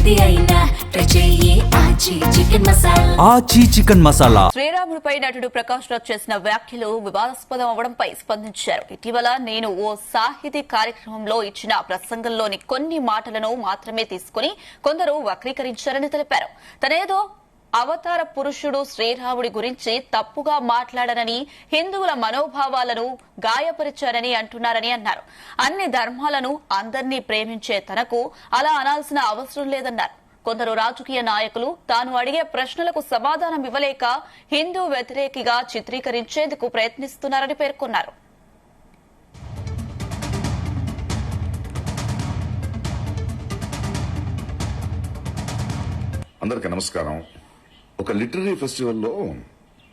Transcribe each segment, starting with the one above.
ఏది అయినా ట్రై చెయ్యి ఆచి చికెన్ మసాలా. ఆచి చికెన్ మసాలా. శ్రీరాముడిపై నటుడు ప్రకాష్ రాజ్ చేసిన వ్యాఖ్యలు వివాదాస్పదం అవడంపై స్పందించారు. ఇటీవల నేను ఓ సాహితీ కార్యక్రమంలో ఇచ్చిన ప్రసంగంలోని కొన్ని మాటలను మాత్రమే తీసుకుని కొందరు వక్రీకరించారని తెలిపారు. తనేదో అవతార పురుషుడు శ్రీరాముడి గురించి తప్పుగా మాట్లాడనని, హిందువుల మనోభావాలను గాయపరిచారని అంటున్నారని అన్నారు. అన్ని ధర్మాలను అందర్నీ ప్రేమించే తనకు అలా అనాల్సిన అవసరం లేదన్నారు. కొందరు రాజకీయ నాయకులు తాను అడిగే ప్రశ్నలకు సమాధానం ఇవ్వలేక హిందూ వ్యతిరేకిగా చిత్రీకరించేందుకు ప్రయత్నిస్తున్నారని పేర్కొన్నారు. అందరికీ నమస్కారం. ఒక లిటరీ ఫెస్టివల్లో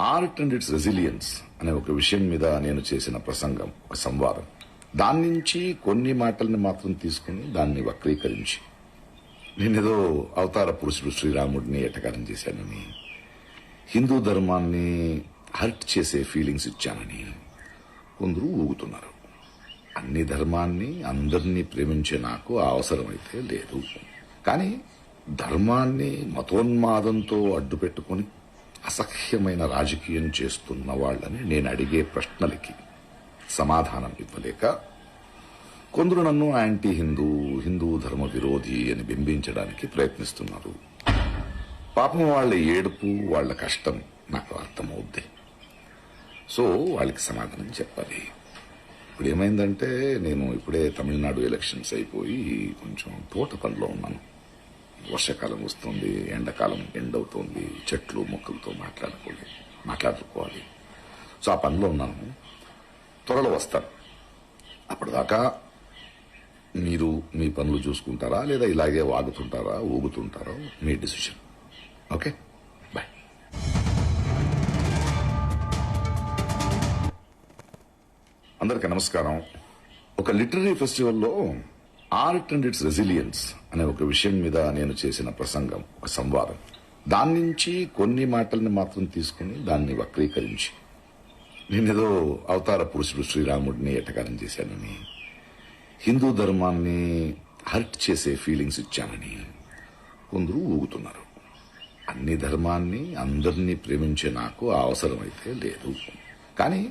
ఆర్ట్ అండ్ ఇట్స్ రెసిలియన్స్ అనే ఒక విషయం మీద నేను చేసిన ప్రసంగం, ఒక సంవాదం. దాని నుంచి కొన్ని మాటల్ని మాత్రం తీసుకుని దాన్ని వక్రీకరించి నేనేదో అవతార పురుషుడు శ్రీరాముడిని ఎటకారం చేశానని, హిందూ ధర్మాన్ని హర్ట్ చేసే ఫీలింగ్స్ ఇచ్చానని కొందరు ఊగుతున్నారు. అన్ని ధర్మాన్ని అందరినీ ప్రేమించే నాకు ఆ అవసరమైతే లేదు. కానీ ధర్మాన్ని మతోన్మాదంతో అడ్డు పెట్టుకుని అసహ్యమైన రాజకీయం చేస్తున్న వాళ్ళని నేను అడిగే ప్రశ్నలకి సమాధానం ఇవ్వలేక కొందరు నన్ను యాంటీ హిందూ, హిందూ ధర్మ విరోధి అని బింబించడానికి ప్రయత్నిస్తున్నారు. పాపం వాళ్ళ ఏడుపు, వాళ్ళ కష్టం నాకు అర్థమవుద్ది. సో వాళ్ళకి సమాధానం చెప్పాలి. ఇప్పుడు ఏమైందంటే, నేను ఇప్పుడే తమిళనాడు ఎలక్షన్స్ అయిపోయి కొంచెం తోట పనిలో ఉన్నాను. వర్షాకాలం వస్తుంది, ఎండాకాలం ఎండవుతోంది, చెట్లు మొక్కలతో మాట్లాడుకోవాలి. సో ఆ పనిలో ఉన్నాను. త్వరలో వస్తాను. అప్పటిదాకా మీరు మీ పనులు చూసుకుంటారా, లేదా ఇలాగే వాగుతుంటారా, ఊగుతుంటారో మీ డిసిషన్. Okay, bye. అందరికీ నమస్కారం. ఒక లిటరీ ఫెస్టివల్లో ఆర్ట్ అండ్ ఇట్స్ రెసిలియన్స్ అనే ఒక విషయం మీద నేను చేసిన ప్రసంగం, ఒక సంవాదం. దాని నుంచి కొన్ని మాటల్ని మాత్రం తీసుకుని దాన్ని వక్రీకరించి నేనేదో అవతార పురుషుడు శ్రీరాముడిని ఎటకారం చేశానని, హిందూ ధర్మాన్ని హర్ట్ చేసే ఫీలింగ్స్ ఇచ్చానని కొందరు ఊగుతున్నారు. అన్ని ధర్మాన్ని అందరినీ ప్రేమించే నాకు ఆ అవసరమైతే లేదు. కానీ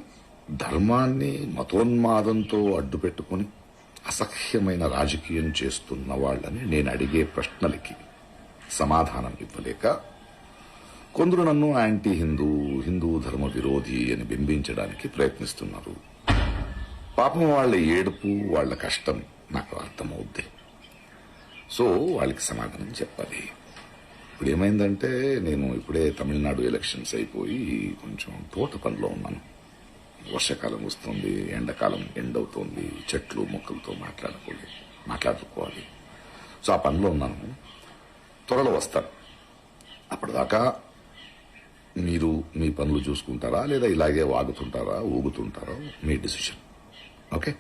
ధర్మాన్ని మతోన్మాదంతో అడ్డు పెట్టుకుని అసహ్యమైన రాజకీయం చేస్తున్న వాళ్ళని నేను అడిగే ప్రశ్నలకి సమాధానం ఇవ్వలేక కొందరు నన్ను యాంటీ హిందూ, హిందూ ధర్మ విరోధి అని బింబించడానికి ప్రయత్నిస్తున్నారు. పాపం వాళ్ళ ఏడుపు, వాళ్ళ కష్టం నాకు అర్థమవుద్ది. సో వాళ్ళకి సమాధానం చెప్పాలి. ఇప్పుడు ఏమైందంటే, నేను ఇప్పుడే తమిళనాడు ఎలక్షన్స్ అయిపోయి కొంచెం తోట పనిలో ఉన్నాను. వర్షాకాలం వస్తుంది, ఎండాకాలం ఎండవుతోంది, చెట్లు మొక్కలతో మాట్లాడుకోవాలి. సో ఆ పనిలో ఉన్నాను. త్వరలో వస్తాను. అప్పటిదాకా మీరు మీ పనులు చూసుకుంటారా, లేదా ఇలాగే వాగుతుంటారా, ఊగుతుంటారో మీ డిసిషన్. ఓకే.